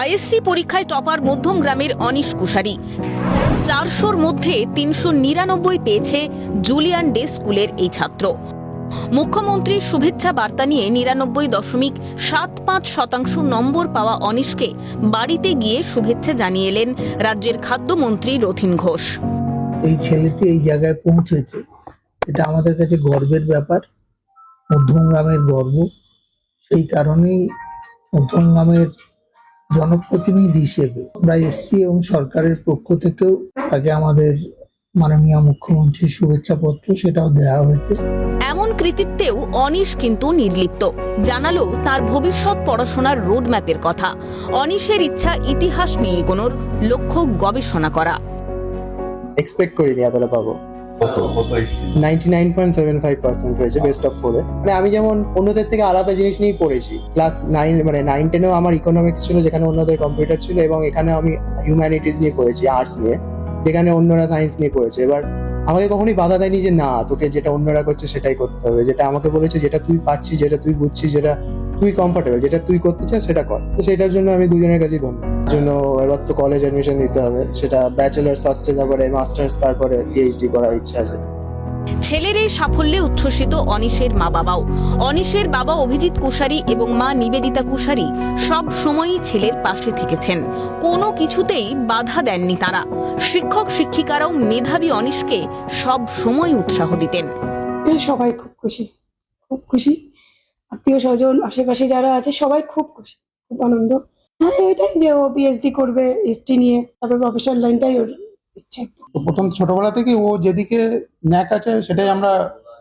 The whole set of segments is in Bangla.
আইএসসি পরীক্ষায় টপার মধ্যমগ্রামের অনিশ কুশারি। 400-র মধ্যে 399 পেয়েছে জুলিয়ান ডে স্কুলের এই ছাত্র। মুখ্যমন্ত্রীর শুভেচ্ছা বার্তা নিয়ে 99.75% নম্বর পাওয়া অনিশকে বাড়িতে গিয়ে শুভেচ্ছা জানিয়ে এলেন রাজ্যের খাদ্যমন্ত্রী রথীন ঘোষ। এই ছেলেটি এই জায়গায় পৌঁছেছে, এটা আমাদের কাছে গর্বের ব্যাপার, মধ্যমগ্রামের গর্ব। সেই কারণেই মধ্যমগ্রামের জনপ্রতিনিধি হিসেবে আমরা এসছি এবং সরকারের পক্ষ থেকেও তাকে আমাদের মাননীয় মুখ্যমন্ত্রীর শুভেচ্ছা পত্র সেটাও দেওয়া হয়েছে। এমন কৃতিত্বেও অনিশ কিন্তু নির্লিপ্ত। জানালো তার ভবিষ্যৎ পড়াশোনার রোডম্যাপের কথা। অনিশের ইচ্ছা ইতিহাস নিয়ে এগোনোর, লক্ষ্য গবেষণা করা। এক্সপেক্ট করিনি এতটা পাবো। 99.75% হয়েছে বেস্ট অফ 4-এ। মানে আমি যেমন অন্যদের থেকে আলাদা জিনিস নিয়েই পড়েছি। ক্লাস 9 মানে 9-10-এও আমার ইকোনমিক্স ছিল, যেখানে অন্যদের কম্পিউটার ছিল, এবং এখানে আমি হিউম্যানিটিস নিয়ে পড়েছি, আর্টস নিয়ে, যেখানে অন্যরা সায়েন্স নিয়ে পড়েছে। এবার আমাকে কখনোই বাধা দেয়নি যে না তোকে যেটা অন্যরা করছে সেটাই করতে হবে। যেটা আমাকে বলেছে যেটা তুই পাচ্ছিস, যেটা তুই বুঝছিস, যেটা তুই কমফোর্টেবল, যেটা তুই করতে চাস সেটা কর। তো সেটার জন্য আমি দুজনের কাছেই ধন্যবাদ। জন্য এবার তো কলেজ অ্যাডমিশন নিতে হবে, সেটা ব্যাচেলার্স ফার্স্টে, তারপরে মাস্টার্স, তারপরে পিএইচডি করার ইচ্ছা আছে। ছেলের এই সাফল্যে উচ্ছ্বসিত অনিশের মা বাবাও। অনিশের বাবা অভিজিৎ কুশারি এবং মা নিবেদিতা কুশারি সব সময়ই ছেলের পাশে থেকেছেন। কোনো কিছুতেই বাধা দেননি তারা। শিক্ষক শিক্ষিকারাও মেধাবী অনিশকে সব সময় উৎসাহ দিতেন। সবাই খুব খুশি, আত্মীয় স্বজন আশেপাশে যারা আছে সবাই খুব খুশি, খুব আনন্দ। এটাই যে ও পিএইচডি করবে হিস্ট্রি নিয়ে, তারপর প্রফেশনাল লাইনটাই ওর ইচ্ছা। তো প্রথম ছোটবেলা থেকে ও যেদিকে ন্যাক আছে সেটাই আমরা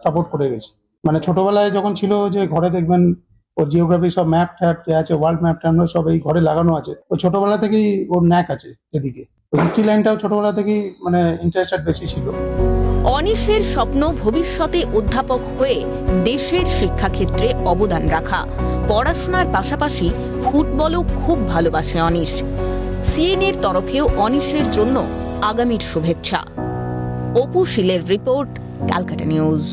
সাপোর্ট করে গেছি। মানে ছোটবেলায় যখন ছিল যে ঘরে দেখবেন ওর জিওগ্রাফি সব ম্যাপ ট্যাপ যে আছে, ওয়ার্ল্ড ম্যাপ ট্যাপ সব এই ঘরে লাগানো আছে। ও ছোটবেলা থেকেই ওর ন্যাক আছে যেদিকে। হিস্ট্রি লাইনটাও ছোটবেলা থেকেই মানে ইন্টারেস্টেড বেশি ছিল। অনিশের স্বপ্ন ভবিষ্যতে অধ্যাপক হয়ে দেশের শিক্ষাক্ষেত্রে অবদান রাখা। পড়াশোনার পাশাপাশি ফুটবলও খুব ভালোবাসে অনিশ। সিএনএর তরফেও অনিশের জন্য আগামীর শুভেচ্ছা। অপু শীলের রিপোর্ট, ক্যালকাটা নিউজ।